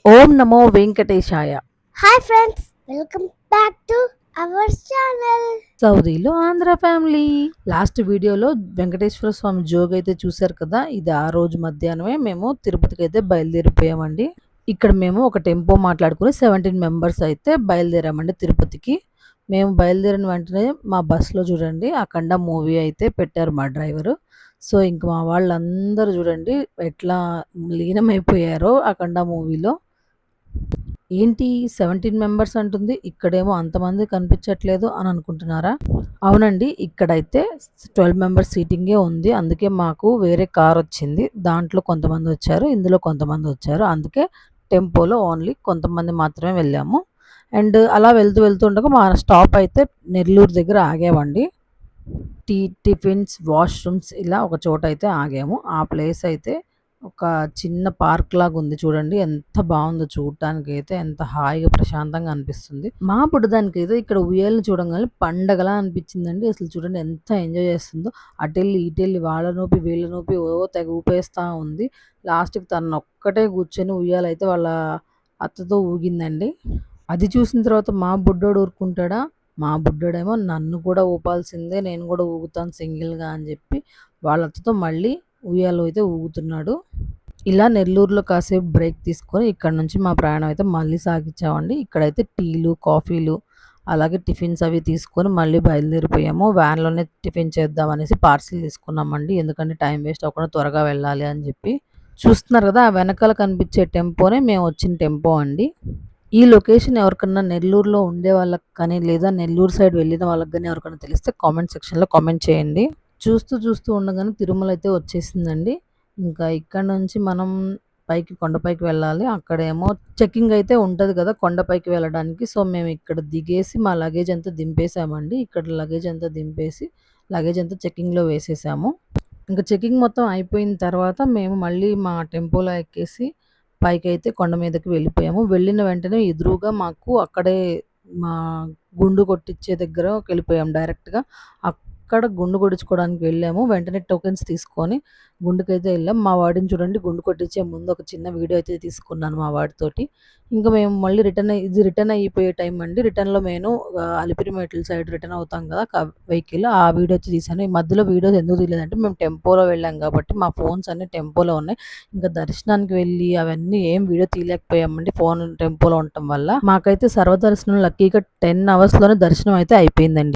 ఓం నమో వెంకటేశాయ. Hi friends, welcome back to our channel. సౌదీలో ఆంధ్ర ఫ్యామిలీ. లాస్ట్ వీడియోలో వెంకటేశ్వర స్వామి జోగ్ అయితే చూశారు కదా. ఇది ఆ రోజు మధ్యాహ్నమే మేము తిరుపతికి అయితే బయలుదేరిపోయామండి. ఇక్కడ మేము ఒక టెంపో మాట్లాడుకుని 17 మెంబర్స్ అయితే బయలుదేరామండి తిరుపతికి. మేము బయలుదేరిన వెంటనే మా బస్సులో చూడండి అఖండ మూవీ అయితే పెట్టారు మా డ్రైవరు. సో ఇంక మా వాళ్ళందరూ చూడండి ఎట్లా లీనమైపోయారో అఖండ మూవీలో. ఏంటి 17 మెంబర్స్ అంటుంది, ఇక్కడేమో అంతమంది కనిపించట్లేదు అని అనుకుంటున్నారా? అవునండి, ఇక్కడైతే 12 మెంబర్స్ సీటింగే ఉంది. అందుకే మాకు వేరే కార్ వచ్చింది. దాంట్లో కొంతమంది వచ్చారు, ఇందులో కొంతమంది వచ్చారు. అందుకే టెంపోలో ఓన్లీ కొంతమంది మాత్రమే వెళ్ళాము. అండ్ అలా వెళ్తూ ఉండగా మా స్టాప్ అయితే నెల్లూరు దగ్గర ఆగామండి. టిఫిన్స్, వాష్రూమ్స్ ఇలా ఒక చోట అయితే ఆగాము. ఆ ప్లేస్ అయితే ఒక చిన్న పార్క్ లాగా ఉంది చూడండి. ఎంత బాగుందో చూడటానికైతే, ఎంత హాయిగా ప్రశాంతంగా అనిపిస్తుంది. మా బుడ్డదానికైతే ఇక్కడ ఉయ్యాలని చూడంగానే పండగలా అనిపించిందండి. అసలు చూడండి ఎంత ఎంజాయ్ చేస్తుందో. అటెళ్ళి ఇటెళ్ళి వాళ్ళ నూపి వీళ్ళ నూపి తెగ ఊపేస్తా ఉంది. లాస్ట్కి తను ఒక్కటే కూర్చొని ఉయ్యాలైతే వాళ్ళ అత్తతో ఊగిందండి. అది చూసిన తర్వాత మా బుడ్డోడు ఊరుకుంటాడా? మా బుడ్డోడేమో నన్ను కూడా ఊపాల్సిందే, నేను కూడా ఊగుతాను సింగిల్‌గా అని చెప్పి వాళ్ళ అత్తతో మళ్ళీ ఉయ్యాలో అయితే ఊగుతున్నాడు. ఇలా నెల్లూరులో కాసేపు బ్రేక్ తీసుకొని ఇక్కడ నుంచి మా ప్రయాణం అయితే మళ్ళీ సాగించామండి. ఇక్కడైతే టీలు, కాఫీలు అలాగే టిఫిన్స్ అవి తీసుకొని మళ్ళీ బయలుదేరిపోయాము. వ్యాన్‌లోనే టిఫిన్ చేద్దామనేసి పార్సిల్ తీసుకున్నామండి. ఎందుకంటే టైం వేస్ట్ అవ్వకుండా త్వరగా వెళ్ళాలి అని చెప్పి. చూస్తున్నారు కదా, ఆ వెనకాల కనిపించే టెంపోనే మేము వచ్చిన టెంపో అండి. ఈ లొకేషన్ ఎవరికన్నా నెల్లూరులో ఉండే వాళ్ళకి కానీ, లేదా నెల్లూరు సైడ్ వెళ్ళిన వాళ్ళకి గానీ ఎవరికైనా తెలిస్తే కామెంట్ సెక్షన్‌లో కామెంట్ చేయండి. చూస్తూ ఉండగానే తిరుమల అయితే వచ్చేసిందండి. ఇంకా ఇక్కడ నుంచి మనం కొండపైకి వెళ్ళాలి. అక్కడేమో చెకింగ్ అయితే ఉంటది కదా కొండపైకి వెళ్ళడానికి. సో, మేము ఇక్కడ దిగేసి మా లగేజ్ అంతా దింపేసామండి. ఇక్కడ లగేజ్ అంతా దింపేసి లగేజ్ అంతా చెకింగ్‌లో వేసేసాము. ఇంక చెకింగ్ మొత్తం అయిపోయిన తర్వాత మేము మళ్ళీ మా టెంపోలో ఎక్కేసి పైకైతే కొండ మీదకి వెళ్ళిపోయాము. వెళ్ళిన వెంటనే ఎదురుగా మాకు అక్కడే మా గుండు కొట్టిచ్చే దగ్గరకెళ్ళిపోయాం డైరెక్ట్‌గా. అక్కడ గుండు కొట్టించుకోవడానికి వెళ్ళాము. వెంటనే టోకెన్స్ తీసుకొని గుండుకైతే వెళ్ళాం. మా వాడిని చూడండి గుండు కొట్టించే ముందు ఒక చిన్న వీడియో అయితే తీసుకున్నాను మా వాడితోటి. ఇంక మేము మళ్ళీ రిటర్న్ అయిపోయే టైం అండి. రిటర్న్‌లో నేను అలిపిరిమెట్ల సైడ్ రిటర్న్ అవుతాం కదా వెహికల్. ఆ వీడియో వచ్చి తీశాను. ఈ మధ్యలో వీడియోస్ ఎందుకు తీయలేదంటే మేము టెంపోలో వెళ్ళాం కాబట్టి మా ఫోన్స్ అన్నీ టెంపోలో ఉన్నాయి. ఇంకా దర్శనానికి వెళ్ళి అవన్నీ ఏం వీడియో తీయలేకపోయామండి ఫోన్ టెంపోలో ఉండటం వల్ల. మాకైతే సర్వదర్శనం లక్కీగా 10 అవర్స్‌లోనే దర్శనం అయితే అయిపోయిందండి.